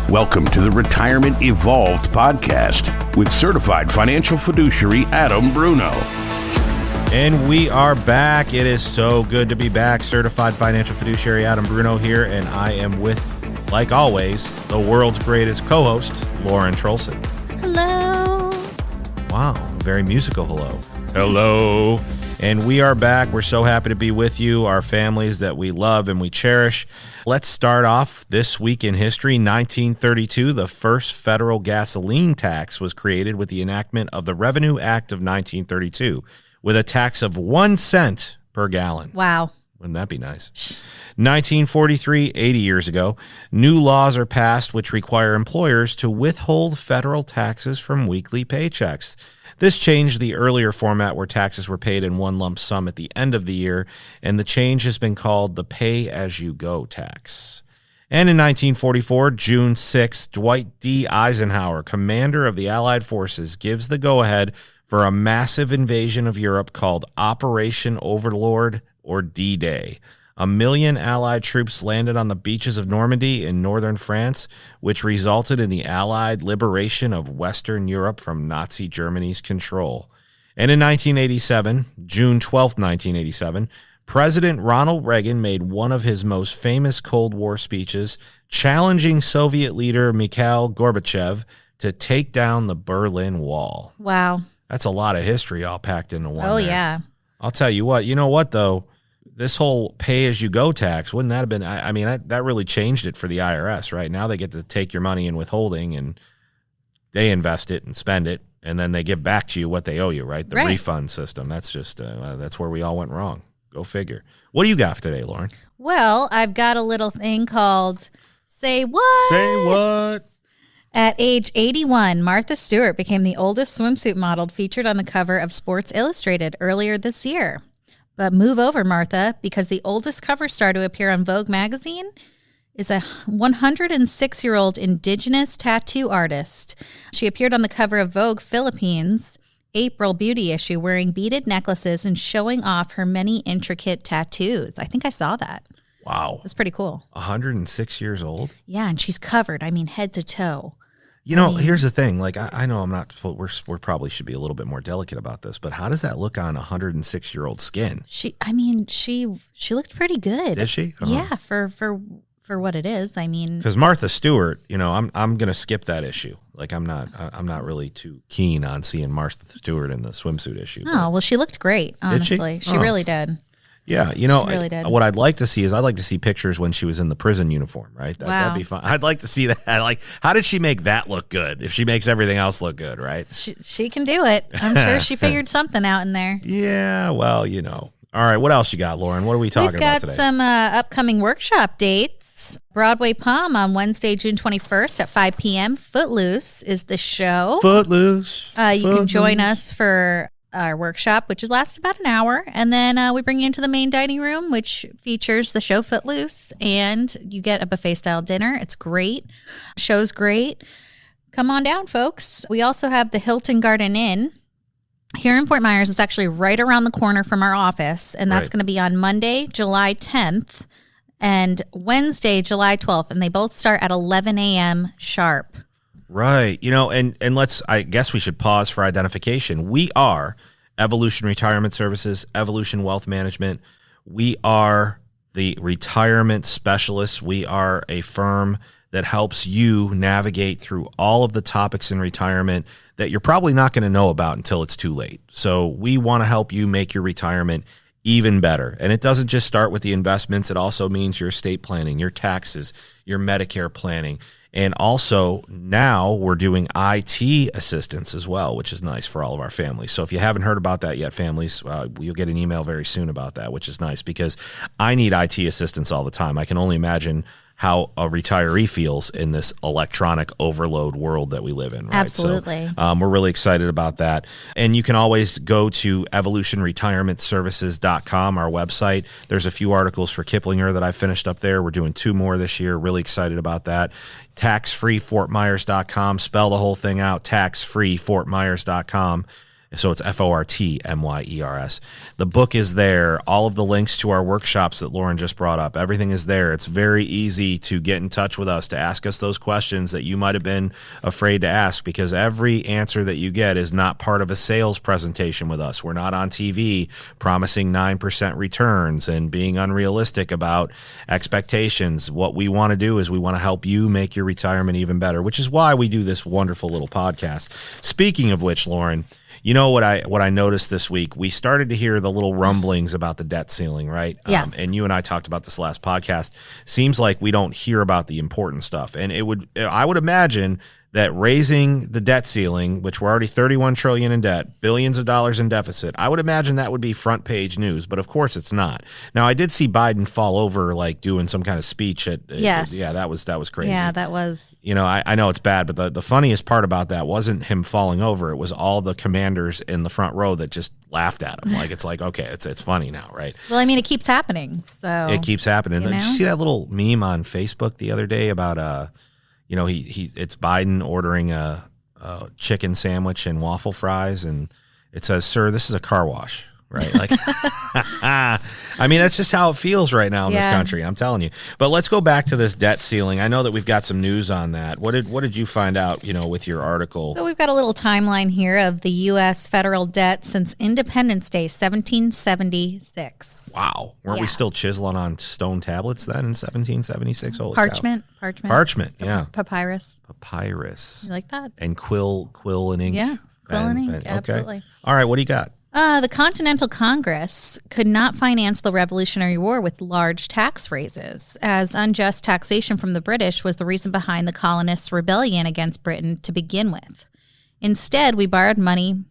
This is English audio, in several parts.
Welcome to the Retirement Evolved podcast with certified financial fiduciary Adam Bruno. And we are back. It is so good to be back. Certified financial fiduciary Adam Bruno here, and I am with, like always, the world's greatest co-host, Lauren Trolson. Hello. Wow, very musical hello. Hello. And we are back. We're so happy to be with you, our families that we love and we cherish. Let's start off this week in history. 1932, the first federal gasoline tax was created with the enactment of the Revenue Act of 1932, with a tax of 1 cent per gallon. Wow. Wouldn't that be nice? 1943, 80 years ago, new laws are passed which require employers to withhold federal taxes from weekly paychecks. This changed the earlier format where taxes were paid in one lump sum at the end of the year, and the change has been called the pay-as-you-go tax. And in 1944, June 6, Dwight D. Eisenhower, commander of the Allied forces, gives the go-ahead for a massive invasion of Europe called Operation Overlord, or D-Day. 1 million Allied troops landed on the beaches of Normandy in northern France, which resulted in the Allied liberation of Western Europe from Nazi Germany's control. And in 1987, June 12, 1987, President Ronald Reagan made one of his most famous Cold War speeches, challenging Soviet leader Mikhail Gorbachev to take down the Berlin Wall. Wow. That's a lot of history all packed into one. Oh, there. yeah. I'll tell you what. You know what, though? This whole pay-as-you-go tax, wouldn't that have been, that really changed it for the IRS, right? Now they get to take your money in withholding, and they invest it and spend it, and then they give back to you what they owe you, right? The refund system. That's just, that's where we all went wrong. Go figure. What do you got today, Lauren? Well, I've got a little thing called Say What? Say what? At age 81, Martha Stewart became the oldest swimsuit model featured on the cover of Sports Illustrated earlier this year. But move over, Martha, because the oldest cover star to appear on Vogue magazine is a 106-year-old indigenous tattoo artist. She appeared on the cover of Vogue Philippines' April beauty issue wearing beaded necklaces and showing off her many intricate tattoos. I think I saw that. Wow. That's pretty cool. 106 years old? Yeah, and she's covered, head to toe. You know, here's the thing. Like, I know I'm not, we're probably should be a little bit more delicate about this, but how does that look on a 106-year-old skin? She looked pretty good. Did she? Uh-huh. Yeah, for what it is. Because Martha Stewart, I'm going to skip that issue. Like, I'm not really too keen on seeing Martha Stewart in the swimsuit issue. Oh, well, she looked great, honestly. Did she? She really did. Yeah, really did. What I'd like to see is I'd like to see pictures when she was in the prison uniform, right? That'd be fun. I'd like to see that. Like, how did she make that look good if she makes everything else look good, right? She can do it. I'm sure she figured something out in there. Yeah, well, All right, what else you got, Lauren? What are we talking about today? We've got some upcoming workshop dates. Broadway Palm on Wednesday, June 21st at 5 p.m. Footloose is the show. Footloose. You can join us for our workshop, which lasts about an hour, and then we bring you into the main dining room, which features the show Footloose, and you get a buffet-style dinner. It's great. Show's great. Come on down, folks. We also have the Hilton Garden Inn here in Fort Myers. It's actually right around the corner from our office, and that's going to be on Monday, July 10th, and Wednesday, July 12th, and they both start at 11 a.m. sharp. Right. I guess we should pause for identification. We are Evolution Retirement Services, Evolution Wealth Management. We are the retirement specialists. We are a firm that helps you navigate through all of the topics in retirement that you're probably not going to know about until it's too late. So we want to help you make your retirement even better. And it doesn't just start with the investments. It also means your estate planning, your taxes, your Medicare planning. And also now we're doing IT assistance as well, which is nice for all of our families. So if you haven't heard about that yet, families, you'll get an email very soon about that, which is nice because I need IT assistance all the time. I can only imagine how a retiree feels in this electronic overload world that we live in. Right? Absolutely. So we're really excited about that. And you can always go to evolutionretirementservices.com, our website. There's a few articles for Kiplinger that I finished up there. We're doing 2 more this year. Really excited about that. Taxfreefortmyers.com. Spell the whole thing out, taxfreefortmyers.com. So it's FORTMYERS. The book is there. All of the links to our workshops that Lauren just brought up, everything is there. It's very easy to get in touch with us, to ask us those questions that you might have been afraid to ask, because every answer that you get is not part of a sales presentation with us. We're not on TV promising 9% returns and being unrealistic about expectations. What we want to do is we want to help you make your retirement even better, which is why we do this wonderful little podcast. Speaking of which, Lauren, you know what I noticed this week? We started to hear the little rumblings about the debt ceiling, right? Yes. And you and I talked about this last podcast. Seems like we don't hear about the important stuff. And I would imagine that raising the debt ceiling, which we're already $31 trillion in debt, billions of dollars in deficit, I would imagine that would be front page news, but of course it's not. Now, I did see Biden fall over, like doing some kind of speech Yes. yeah, that was crazy. Yeah, that was. You know, I know it's bad, but the funniest part about that wasn't him falling over. It was all the commanders in the front row that just laughed at him. Like, it's like, okay, it's funny now, right? Well, I mean, it keeps happening. So It keeps happening. You Did know? you see that little meme on Facebook the other day about you know, it's Biden ordering a chicken sandwich and waffle fries, and it says, "Sir, this is a car wash." Right? Like, I mean, that's just how it feels right now in this country. I'm telling you. But let's go back to this debt ceiling. I know that we've got some news on that. What did you find out, you know, with your article? So we've got a little timeline here of the U.S. federal debt since Independence Day, 1776. Wow. Weren't we Yeah. still chiseling on stone tablets then in 1776? Holy cow. Parchment. Yeah. Papyrus. Papyrus. You like that? And quill and ink. Yeah, quill and ink, okay. absolutely. All right, what do you got? The Continental Congress could not finance the Revolutionary War with large tax raises, as unjust taxation from the British was the reason behind the colonists' rebellion against Britain to begin with. Instead, we borrowed money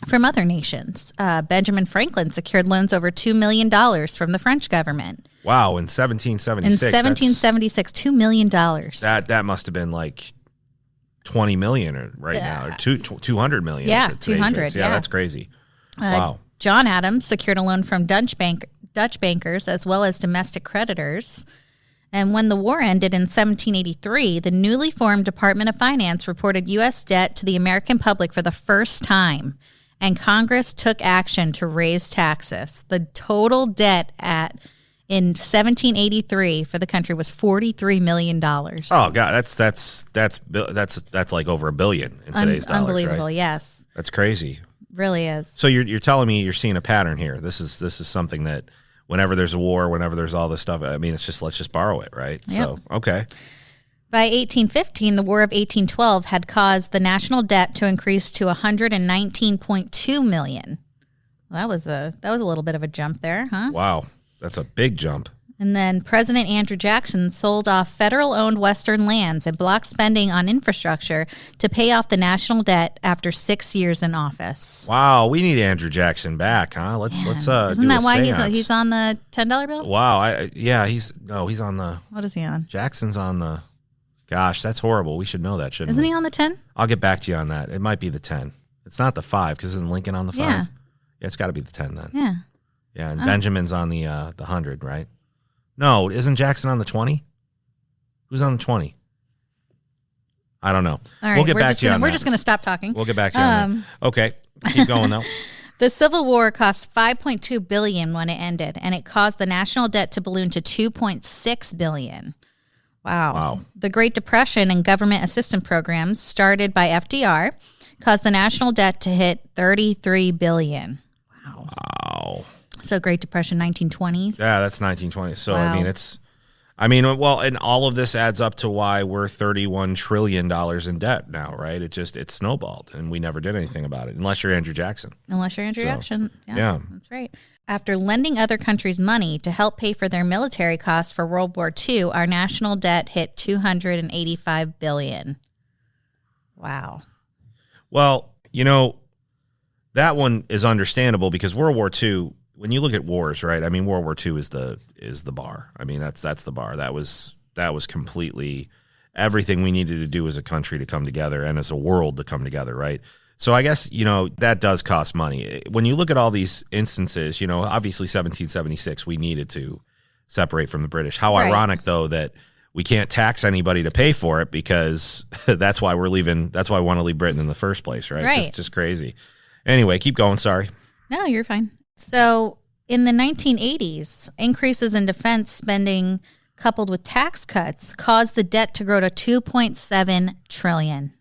from other nations. Benjamin Franklin secured loans over $2 million from the French government. Wow, in 1776. In 1776, $2 million. That must have been like 20 million right now, or 200 million. Yeah, at today's 200, rates. yeah. That's crazy. Wow. John Adams secured a loan from Dutch bankers as well as domestic creditors. And when the war ended in 1783, the newly formed Department of Finance reported U.S. debt to the American public for the first time, and Congress took action to raise taxes. The total debt in 1783 for the country was $43 million. Oh God, that's like over $1 billion in today's dollars. Unbelievable, right? yes, That's crazy. really is. So you're telling me you're seeing a pattern here. This is something that whenever there's a war, whenever there's all this stuff, I mean, it's just let's just borrow it, right? Yep. So okay. By 1815, the War of 1812 had caused the national debt to increase to $119.2 million. Well, that was a little bit of a jump there, huh? Wow, that's a big jump. And then President Andrew Jackson sold off federal-owned Western lands and blocked spending on infrastructure to pay off the national debt after 6 years in office. Wow, we need Andrew Jackson back, huh? Let's Isn't do that a why seance. he's on the $10 bill? Wow, he's on the What is he on? Jackson's on the. Gosh, that's horrible. We should know that, shouldn't Isn't we? he on the 10? I'll get back to you on that. It might be the 10. It's not the 5 because isn't Lincoln on the 5? Yeah. Yeah, it's got to be the 10 then. Yeah. Yeah, and Benjamin's on the 100, right? No, isn't Jackson on the 20? Who's on the 20? I don't know. All right, We'll get back to you on that. We're just going to stop talking. We'll get back to you on that. Okay, keep going though. The Civil War cost $5.2 billion when it ended, and it caused the national debt to balloon to $2.6 billion. Wow. The Great Depression and government assistance programs started by FDR caused the national debt to hit $33 billion. Wow. So Great Depression, 1920s. Yeah, that's 1920. So Wow. well, and all of this adds up to why we're $31 trillion in debt now, right? It snowballed, and we never did anything about it, unless you're Andrew Jackson. Unless you're Andrew Jackson. Yeah. That's right. After lending other countries money to help pay for their military costs for World War II, our national debt hit $285 billion. Wow. Well, that one is understandable because World War II, when you look at wars, right? I mean, World War II is the bar. I mean, that's the bar. That was completely everything we needed to do as a country to come together and as a world to come together, right? So I guess, that does cost money. When you look at all these instances, obviously 1776, we needed to separate from the British. How Right. ironic, though, that we can't tax anybody to pay for it because that's why we're leaving. That's why we want to leave Britain in the first place, right? Right. Just crazy. Anyway, keep going. Sorry. No, you're fine. So in the 1980s, increases in defense spending coupled with tax cuts caused the debt to grow to $2.7 trillion.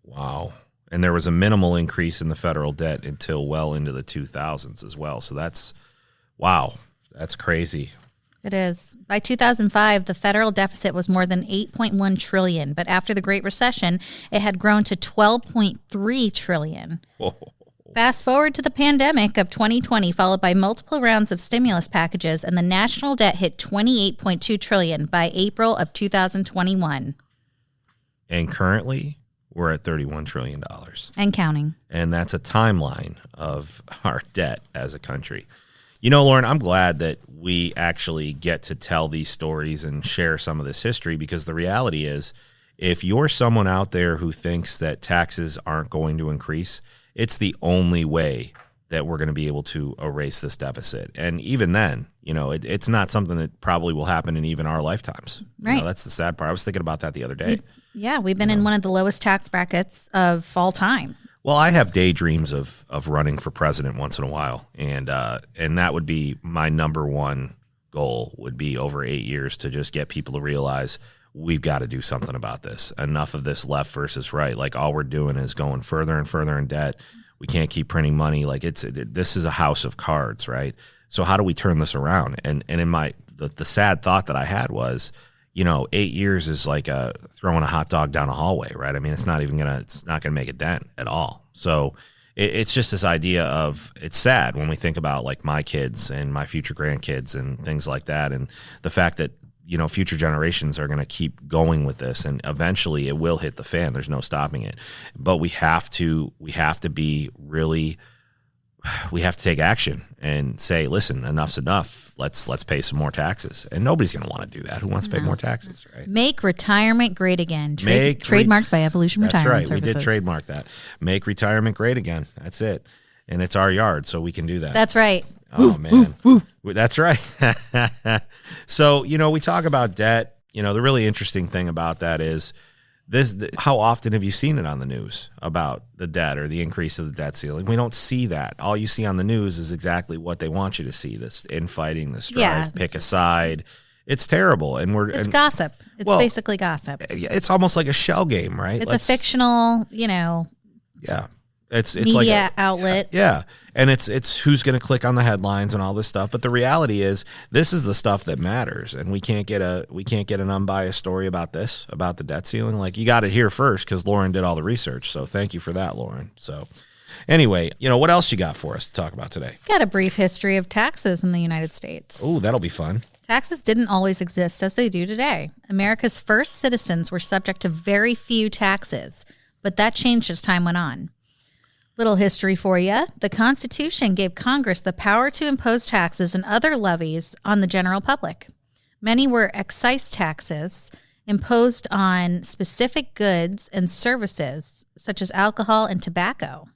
Wow. And there was a minimal increase in the federal debt until well into the 2000s as well. So that's crazy. It is. By 2005, the federal deficit was more than $8.1 trillion, but after the Great Recession, it had grown to $12.3 trillion. Whoa. Fast forward to the pandemic of 2020, followed by multiple rounds of stimulus packages, and the national debt hit $28.2 trillion by April of 2021. And currently, we're at $31 trillion. And counting. And that's a timeline of our debt as a country. You know, Lauren, I'm glad that we actually get to tell these stories and share some of this history, because the reality is, if you're someone out there who thinks that taxes aren't going to increase, it's the only way that we're going to be able to erase this deficit. And even then, you know, it's not something that probably will happen in even our lifetimes. Right. You know, that's the sad part. I was thinking about that the other day. We've been in one of the lowest tax brackets of all time. Well, I have daydreams of running for president once in a while, and that would be my number one goal, would be over 8 years to just get people to realize we've got to do something about this. Enough of this left versus right. Like, all we're doing is going further and further in debt. We can't keep printing money. Like, this is a house of cards, right? So how do we turn this around? And in the sad thought that I had was, you know, 8 years is like throwing a hot dog down a hallway, right? I mean, it's not gonna make a dent at all. So it's just this idea of, it's sad when we think about like my kids and my future grandkids and things like that, and the fact that, you know, future generations are going to keep going with this, and eventually it will hit the fan. There's no stopping it. But we have to be really, we have to take action and say, listen, enough's enough. Let's pay some more taxes. And nobody's going to want to do that. Who wants to pay more taxes, right? Make retirement great again. Trademarked by Evolution Retirement Services. That's right. We did trademark that. Make retirement great again. That's it. And it's our yard, so we can do that. That's right. Oh, man. Woo. That's right. So, you know, we talk about debt. You know, the really interesting thing about that is how often have you seen it on the news about the debt or the increase of the debt ceiling? We don't see that. All you see on the news is exactly what they want you to see, this infighting, the strife, pick a side. It's terrible. And it's gossip. It's basically gossip. It's almost like a shell game, right? It's a fictional, you know. Yeah. It's media like outlet. Yeah. And it's who's going to click on the headlines and all this stuff. But the reality is, this is the stuff that matters. And we can't get an unbiased story about this, about the debt ceiling. Like, you got it here first because Lauren did all the research. So thank you for that, Lauren. So anyway, you know, what else you got for us to talk about today? Got a brief history of taxes in the United States. Oh, that'll be fun. Taxes didn't always exist as they do today. America's first citizens were subject to very few taxes, but that changed as time went on. Little history for you. The Constitution gave Congress the power to impose taxes and other levies on the general public. Many were excise taxes imposed on specific goods and services, such as alcohol and tobacco.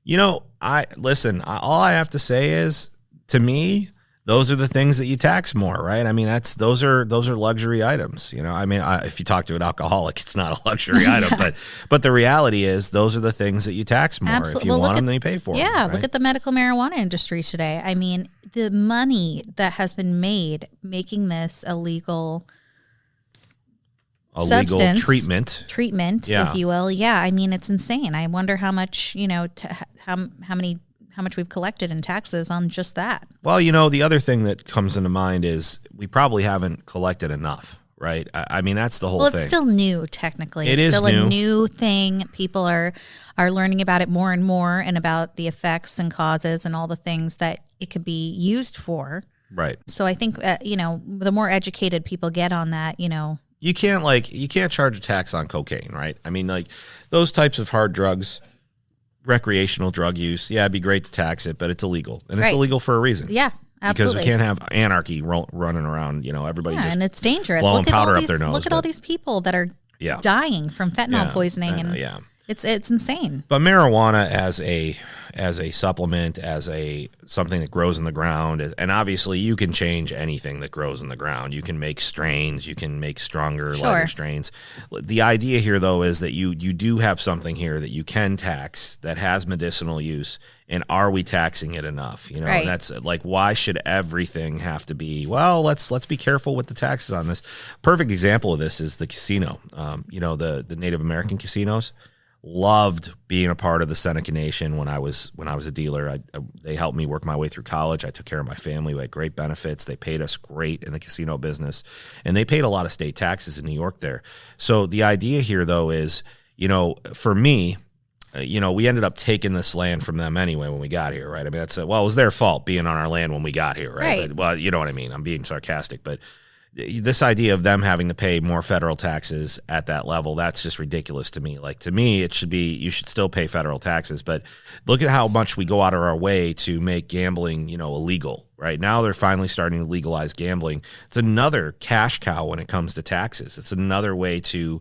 You know, all I have to say is, to me, those are the things that you tax more, right? I mean, those are luxury items. You know, I mean, if you talk to an alcoholic, it's not a luxury item, but the reality is, those are the things that you tax more. Absolutely. If you want them, then you pay for them. Yeah, right? Look at the medical marijuana industry today. I mean, the money that has been made making this a legal treatment, if you will. Yeah, I mean, it's insane. I wonder how much, you know, how much we've collected in taxes on just that. Well, you know, the other thing that comes into mind is we probably haven't collected enough, right? I mean, that's the whole thing. Well, it's still new, technically. It's still new. A new thing. People are learning about it more and more, and about the effects and causes and all the things that it could be used for. Right. So I think, you know, the more educated people get on that, you know. You can't charge a tax on cocaine, right? I mean, like, those types of hard drugs, recreational drug use, yeah, it'd be great to tax it, but it's illegal. And it's illegal for a reason. Yeah, absolutely. Because we can't have anarchy running around, you know, everybody just and it's dangerous. blowing powder up their nose. Look at all these people that are dying from fentanyl poisoning. It's insane. But marijuana as a supplement, as a something that grows in the ground, and obviously you can change anything that grows in the ground. You can make strains, you can make stronger, lighter strains. The idea here, though, is that you do have something here that you can tax that has medicinal use, and are we taxing it enough? You know, and that's like, why should everything have to be? Well, let's be careful with the taxes on this. Perfect example of this is the casino. You know, the Native American casinos. Loved being a part of the Seneca Nation when I was a dealer. They helped me work my way through college. I took care of my family. We had great benefits. They paid us great in the casino business, and they paid a lot of state taxes in New York there. So the idea here, though, is, you know, for me, you know, we ended up taking this land from them anyway when we got here, right? I mean, it was their fault being on our land when we got here, right? But, well, you know what I mean. I'm being sarcastic, but this idea of them having to pay more federal taxes at that level, that's just ridiculous to me. Like, to me, it should be, you should still pay federal taxes, but look at how much we go out of our way to make gambling, you know, illegal. Right now, they're finally starting to legalize gambling. It's another cash cow when it comes to taxes. It's another way to,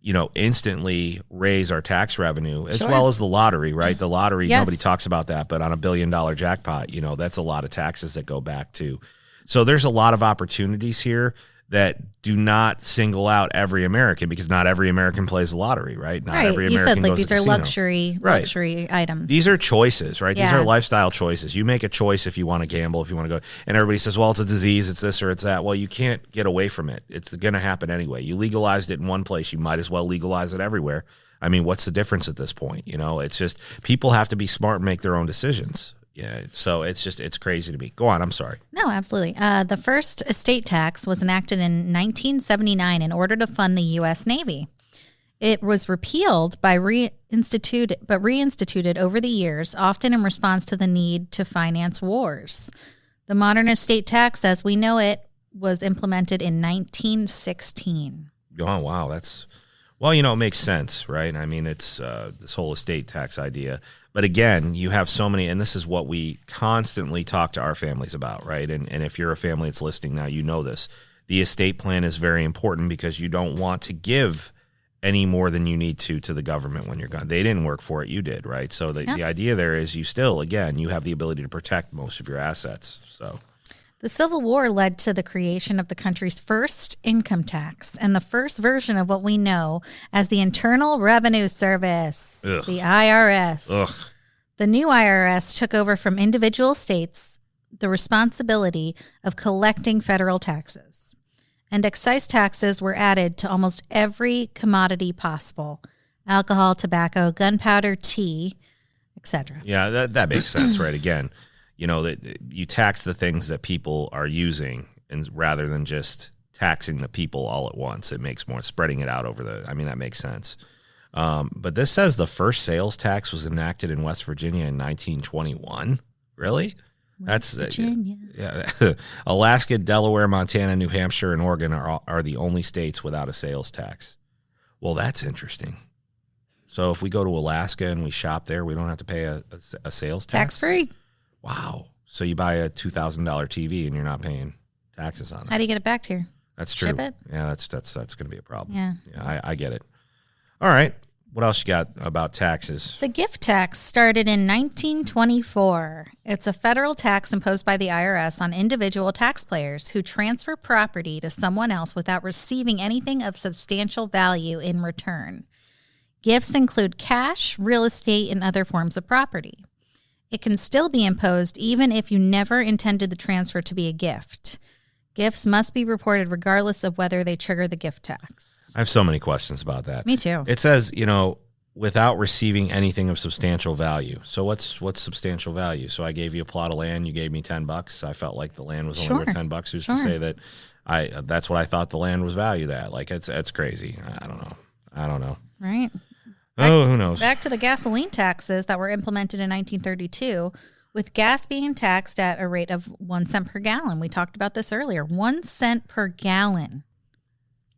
you know, instantly raise our tax revenue, as well as the lottery, right? The lottery, nobody talks about that, but on $1 billion jackpot, you know, that's a lot of taxes that go back to. So there's a lot of opportunities here that do not single out every American, because not every American plays the lottery, right? Not every American you said, like, goes these to are casino. luxury items. These are choices, right? Yeah. These are lifestyle choices. You make a choice if you want to gamble, if you want to go, and everybody says, well, it's a disease, it's this or it's that. Well, you can't get away from it. It's going to happen anyway. You legalized it in one place, you might as well legalize it everywhere. I mean, what's the difference at this point? You know, it's just, people have to be smart and make their own decisions. Yeah, so it's crazy to me. Go on, I'm sorry. No, absolutely. The first estate tax was enacted in 1979 in order to fund the U.S. Navy. It was repealed but reinstituted over the years, often in response to the need to finance wars. The modern estate tax, as we know it, was implemented in 1916. Oh, wow, well, you know, it makes sense, right? I mean, it's this whole estate tax idea. But again, you have so many, and this is what we constantly talk to our families about, right? And if you're a family that's listening now, you know this. The estate plan is very important because you don't want to give any more than you need to the government when you're gone. They didn't work for it, you did, right? So the idea there is you still, again, you have the ability to protect most of your assets. So the Civil War led to the creation of the country's first income tax and the first version of what we know as the Internal Revenue Service, the IRS. Ugh. The new IRS took over from individual states the responsibility of collecting federal taxes. And excise taxes were added to almost every commodity possible: alcohol, tobacco, gunpowder, tea, etc. Yeah, that makes sense, right? Again, you know, that you tax the things that people are using, and rather than just taxing the people all at once, it makes more, spreading it out over that makes sense. But this says the first sales tax was enacted in West Virginia in 1921. Really? That's Virginia. Yeah. Alaska, Delaware, Montana, New Hampshire, and Oregon are the only states without a sales tax. Well, that's interesting. So if we go to Alaska and we shop there, we don't have to pay a sales tax? Tax-free. Wow. So you buy a $2,000 TV and you're not paying taxes on it. How do you get it back here? That's true. Ship it? Yeah, that's going to be a problem. Yeah. I get it. All right. What else you got about taxes? The gift tax started in 1924. It's a federal tax imposed by the IRS on individual taxpayers who transfer property to someone else without receiving anything of substantial value in return. Gifts include cash, real estate, and other forms of property. It can still be imposed even if you never intended the transfer to be a gift. Gifts must be reported regardless of whether they trigger the gift tax. I have so many questions about that. Me too. It says, you know, without receiving anything of substantial value. So what's substantial value? So I gave you a plot of land, you gave me $10. I felt like the land was only worth $10. Who's to say that that's what I thought the land was valued at? Like, it's crazy. I don't know. Right. Who knows? Back to the gasoline taxes that were implemented in 1932, with gas being taxed at a rate of 1 cent per gallon. We talked about this earlier. 1 cent per gallon.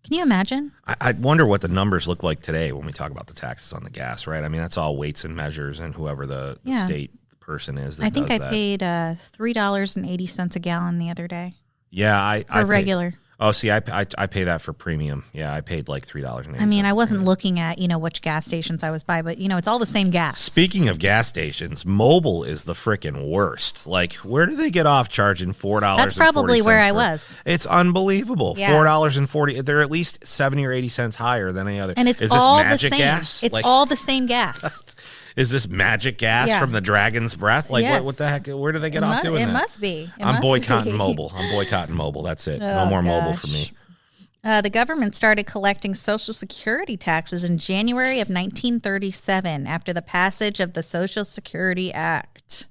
Can you imagine? I wonder what the numbers look like today when we talk about the taxes on the gas, right? I mean, that's all weights and measures and whoever the state person is that I think does I paid $3.80 a gallon the other day. Yeah, I regular. Oh, see, I pay that for premium. Yeah, I paid like $3.80. I mean, I wasn't looking at, which gas stations I was by, but, it's all the same gas. Speaking of gas stations, mobile is the freaking worst. Like, where do they get off charging $4? That's probably where I was. It's unbelievable. Yeah. $4.40. They're at least 70 or 80 cents higher than any other. And it's is all this magic the same. gas? It's all the same gas. Is this magic gas from the dragon's breath? Like, Yes. what the heck? Where do they get off doing that? It must be. I'm boycotting mobile. I'm boycotting mobile. That's it. No more mobile for me. The government started collecting Social Security taxes in January of 1937 after the passage of the Social Security Act.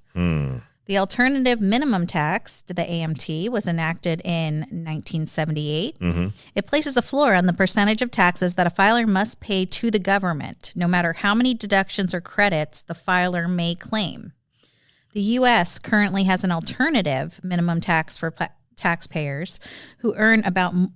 The alternative minimum tax, the AMT, was enacted in 1978. It places a floor on the percentage of taxes that a filer must pay to the government, no matter how many deductions or credits the filer may claim. The U.S. currently has an alternative minimum tax for taxpayers who earn above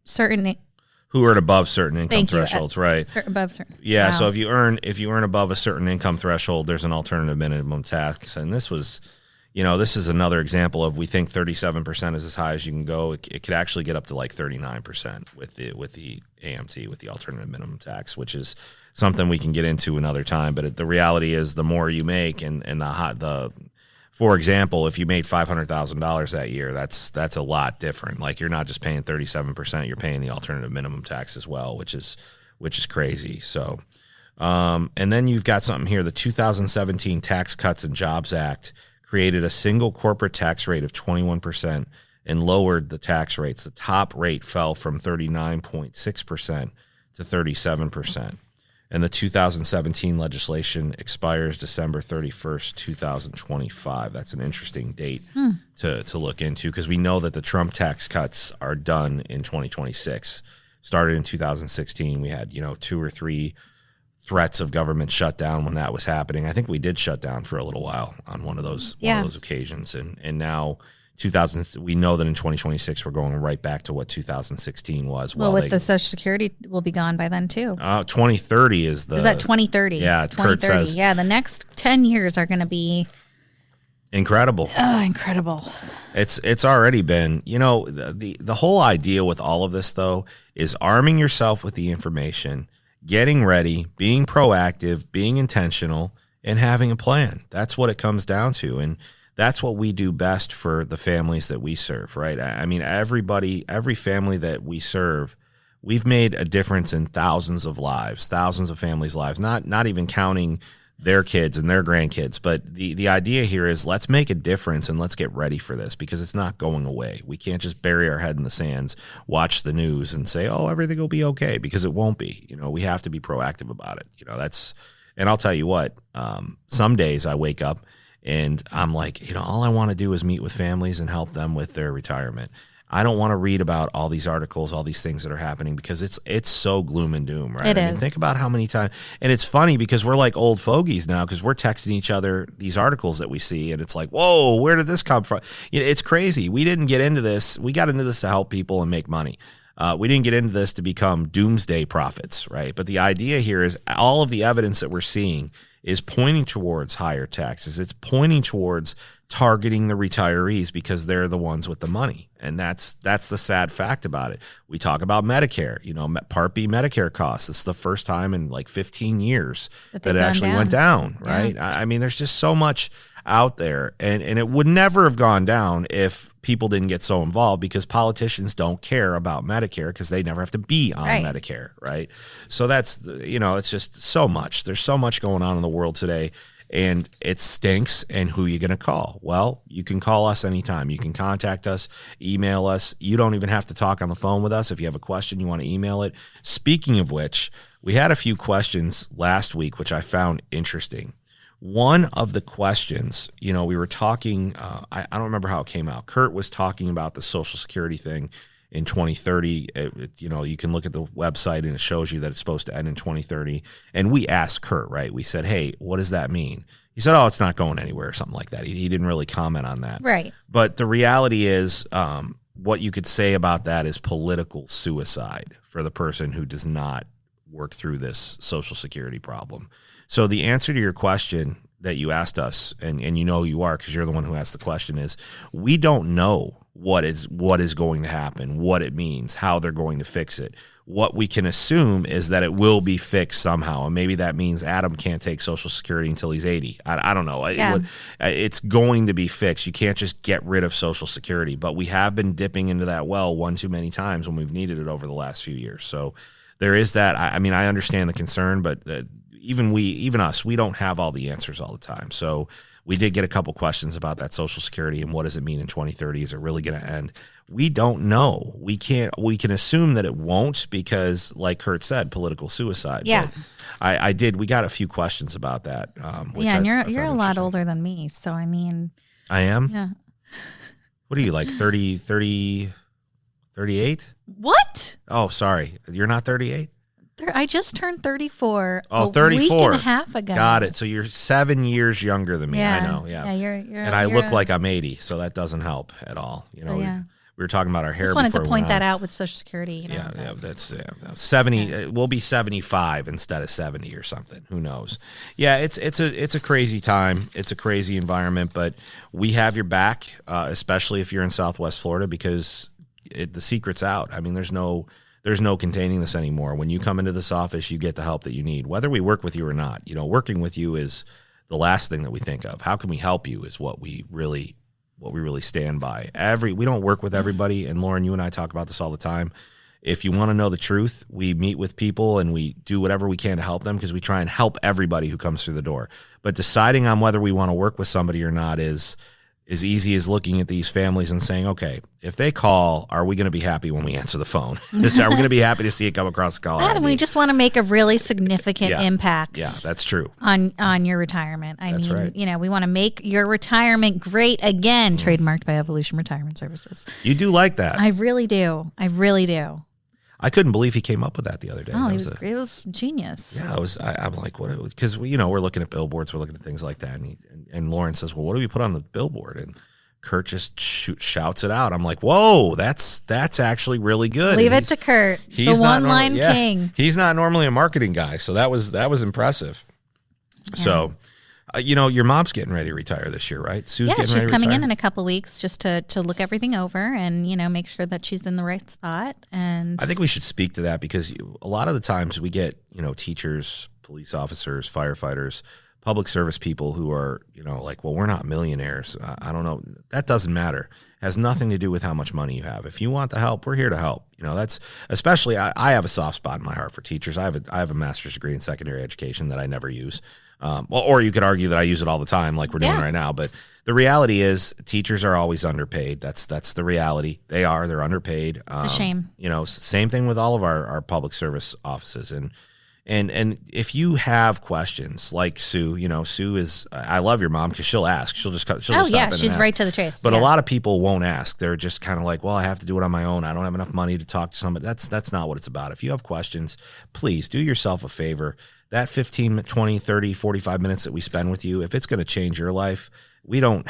certain income thresholds, right? Above certain. Yeah. Wow. So if you earn above a certain income threshold, there's an alternative minimum tax, and this is another example of we think 37% is as high as you can go. It could actually get up to like 39% with the AMT, with the alternative minimum tax, which is something we can get into another time. But the reality is, the more you make, for example, if you made $500,000 that year, that's a lot different. Like, you're not just paying 37%; you're paying the alternative minimum tax as well, which is crazy. So, and then you've got something here: the 2017 Tax Cuts and Jobs Act created a single corporate tax rate of 21% and lowered the tax rates. The top rate fell from 39.6% to 37%. And the 2017 legislation expires December 31st, 2025. That's an interesting date to look into, because we know that the Trump tax cuts are done in 2026. Started in 2016. We had, 2 or 3 threats of government shutdown when that was happening. I think we did shut down for a little while on one of those occasions. And now we know that in 2026 we're going right back to what 2016 was. Well, the Social Security will be gone by then too. 2030 is that 2030? Yeah, 2030. Kurt says. Yeah, the next 10 years are going to be incredible. Incredible. It's already been, the whole idea with all of this, though, is arming yourself with the information, getting ready, being proactive, being intentional, and having a plan. That's what it comes down to. And that's what we do best for the families that we serve, right? I mean, every family that we serve, we've made a difference in thousands of lives, thousands of families' lives, not even counting their kids and their grandkids. But the idea here is, let's make a difference and let's get ready for this, because it's not going away. We can't just bury our head in the sands, watch the news and say, oh, everything will be okay, because it won't be. We have to be proactive about it. And I'll tell you what, some days I wake up and I'm like, all I want to do is meet with families and help them with their retirement. I don't want to read about all these articles, all these things that are happening, because it's so gloom and doom, right? It is. Think about how many times, and it's funny because we're like old fogies now, because we're texting each other these articles that we see, and it's like, whoa, where did this come from? It's crazy. We didn't get into this. We got into this to help people and make money. We didn't get into this to become doomsday prophets, right? But the idea here is all of the evidence that we're seeing is pointing towards higher taxes. It's pointing towards targeting the retirees, because they're the ones with the money. And that's the sad fact about it. We talk about Medicare, Part B Medicare costs. It's the first time in like 15 years that it actually went down, right? Yeah. I mean, there's just so much out there, and it would never have gone down if people didn't get so involved, because politicians don't care about Medicare because they never have to be on Medicare, right? So that's, it's just so much. There's so much going on in the world today, and it stinks. And who are you going to call? Well, you can call us anytime. You can contact us, email us. You don't even have to talk on the phone with us. If you have a question, you want to email it. Speaking of which, we had a few questions last week, which I found interesting. One of the questions, we were talking, I don't remember how it came out. Kurt was talking about the Social Security thing in 2030. You can look at the website and it shows you that it's supposed to end in 2030. And we asked Kurt, right? We said, hey, what does that mean? He said, oh, it's not going anywhere, or something like that. He didn't really comment on that. Right. But the reality is, what you could say about that is political suicide for the person who does not work through this Social Security problem. So the answer to your question that you asked us, and you know you are because you're the one who asked the question, is we don't know what is going to happen, what it means, how they're going to fix it. What we can assume is that it will be fixed somehow, and maybe that means Adam can't take Social Security until he's 80. I don't know. Yeah. It's going to be fixed. You can't just get rid of Social Security, but we have been dipping into that well one too many times when we've needed it over the last few years. So there is that. I mean, I understand the concern, but even us, we don't have all the answers all the time. So we did get a couple questions about that Social Security and what does it mean in 2030? Is it really going to end? We don't know. We can assume that it won't because, like Kurt said, political suicide. Yeah. But we got a few questions about that. And you're a lot older than me. So, I mean. I am? Yeah. What are you, like 30, 38? What? Oh, sorry. You're not 38? I just turned 34 34. week and a half ago. Got it. So you're 7 years younger than me. Yeah. I know. Yeah. You're and I look like I'm 80, so that doesn't help at all. You know, we were talking about our hair. Just wanted to before point that out with Social Security. Yeah, that's 70. We'll be 75 instead of 70 or something. Who knows? Yeah, it's a crazy time. It's a crazy environment, but we have your back, especially if you're in Southwest Florida, because the secret's out. I mean, there's no containing this anymore. When you come into this office, you get the help that you need, whether we work with you or not. You know, working with you is the last thing that we think of. How can we help you is what we really stand by. We don't work with everybody, and Lauren, you and I talk about this all the time. If you want to know the truth, we meet with people and we do whatever we can to help them because we try and help everybody who comes through the door. But deciding on whether we want to work with somebody or not is as easy as looking at these families and saying, okay, if they call, are we going to be happy when we answer the phone? Are we going to be happy to see it come across the call? And we just want to make a really significant impact. Yeah, that's true. On your retirement. That's right. You know, we want to make your retirement great again. Trademarked by Evolution Retirement Services. You do like that. I really do. I couldn't believe he came up with that the other day. Oh, it was genius. Yeah, I'm like, what? Because we're looking at billboards, we're looking at things like that, and Lauren says, well, what do we put on the billboard? And Kurt just shouts it out. I'm like, whoa, that's actually really good. Leave it to Kurt, the one-line king. He's not normally a marketing guy, so that was impressive. Yeah. So. Your mom's getting ready to retire this year, right? Sue's she's coming in a couple weeks just to look everything over and, make sure that she's in the right spot. And I think we should speak to that because a lot of the times we get, teachers, police officers, firefighters, public service people who are, like, well, we're not millionaires. I don't know. That doesn't matter. It has nothing to do with how much money you have. If you want the help, we're here to help. That's especially, I have a soft spot in my heart for teachers. I have a master's degree in secondary education that I never use. Or you could argue that I use it all the time like we're doing right now. But the reality is teachers are always underpaid. That's the reality. They're underpaid. It's a shame. Same thing with all of our public service offices. And if you have questions like Sue, Sue is, I love your mom because she'll ask. She'll just stop in she's right to the chase. But a lot of people won't ask. They're just kind of like, well, I have to do it on my own. I don't have enough money to talk to somebody. That's not what it's about. If you have questions, please do yourself a favor. That 15, 20, 30, 45 minutes that we spend with you, if it's going to change your life, we don't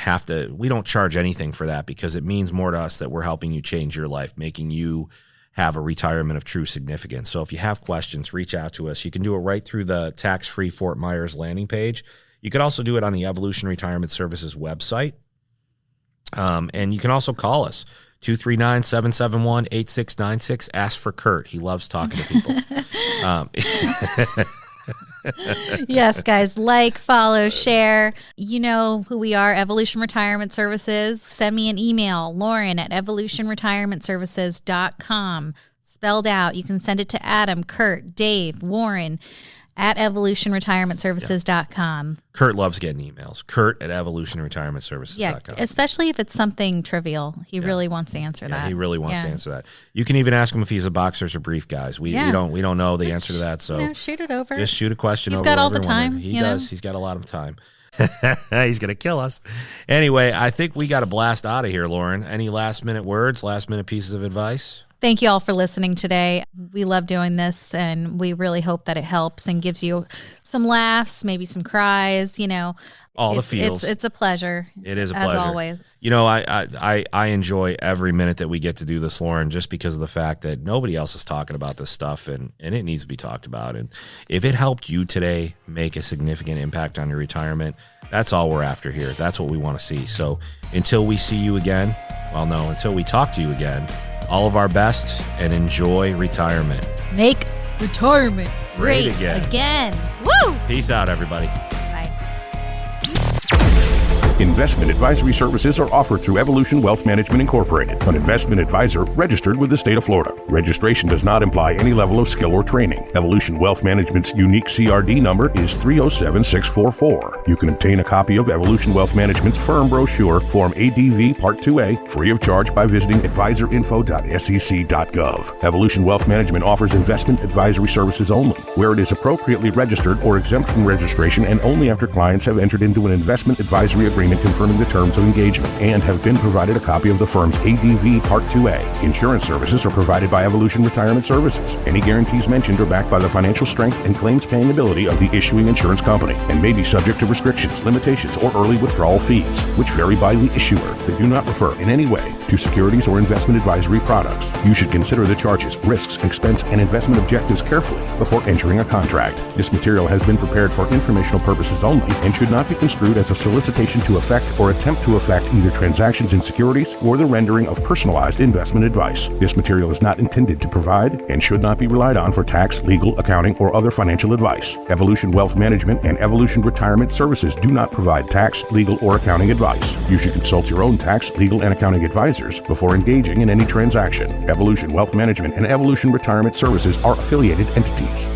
charge anything for that because it means more to us that we're helping you change your life, making you have a retirement of true significance. So if you have questions, reach out to us. You can do it right through the tax-free Fort Myers landing page. You could also do it on the Evolution Retirement Services website. And you can also call us, 239-771-8696. Ask for Kurt. He loves talking to people. Yes, guys, follow, share. You know who we are, Evolution Retirement Services. Send me an email, Lauren@evolutionretirementservices.com. Spelled out. You can send it to Adam, Kurt, Dave, Warren at evolutionretirementservices.com. Kurt loves getting emails. Kurt@evolutionretirementservices.com. Yeah, especially if it's something trivial. He really wants to answer that. He really wants to answer that. You can even ask him if he's a boxers or brief guys. We don't know the answer to that. So shoot it over. Just shoot a question over. He's got all the time. He does. He's got a lot of time. He's going to kill us. Anyway, I think we got to blast out of here, Lauren. Any last minute words, last minute pieces of advice? Thank you all for listening today. We love doing this, and we really hope that it helps and gives you some laughs, maybe some cries, All the feels. It's a pleasure. It is a pleasure. As always. I enjoy every minute that we get to do this, Lauren, just because of the fact that nobody else is talking about this stuff, and it needs to be talked about. And if it helped you today make a significant impact on your retirement, that's all we're after here. That's what we want to see. So until we see you again, until we talk to you again, all of our best, and enjoy retirement. Make retirement Great again. Woo! Peace out, everybody. Investment advisory services are offered through Evolution Wealth Management Incorporated, an investment advisor registered with the state of Florida. Registration does not imply any level of skill or training. Evolution Wealth Management's unique CRD number is 307644. You can obtain a copy of Evolution Wealth Management's firm brochure, Form ADV Part 2A, free of charge by visiting advisorinfo.sec.gov. Evolution Wealth Management offers investment advisory services only, where it is appropriately registered or exempt from registration, and only after clients have entered into an investment advisory agreement confirming the terms of engagement and have been provided a copy of the firm's ADV Part 2A. Insurance services are provided by Evolution Retirement Services. Any guarantees mentioned are backed by the financial strength and claims-paying ability of the issuing insurance company and may be subject to restrictions, limitations, or early withdrawal fees, which vary by the issuer. They do not refer in any way to securities or investment advisory products. You should consider the charges, risks, expense, and investment objectives carefully before entering a contract. This material has been prepared for informational purposes only and should not be construed as a solicitation to affect or attempt to affect either transactions in securities or the rendering of personalized investment advice. This material is not intended to provide and should not be relied on for tax, legal, accounting, or other financial advice. Evolution Wealth Management and Evolution Retirement Services do not provide tax, legal, or accounting advice. You should consult your own tax, legal, and accounting advisors before engaging in any transaction. Evolution Wealth Management and Evolution Retirement Services are affiliated entities.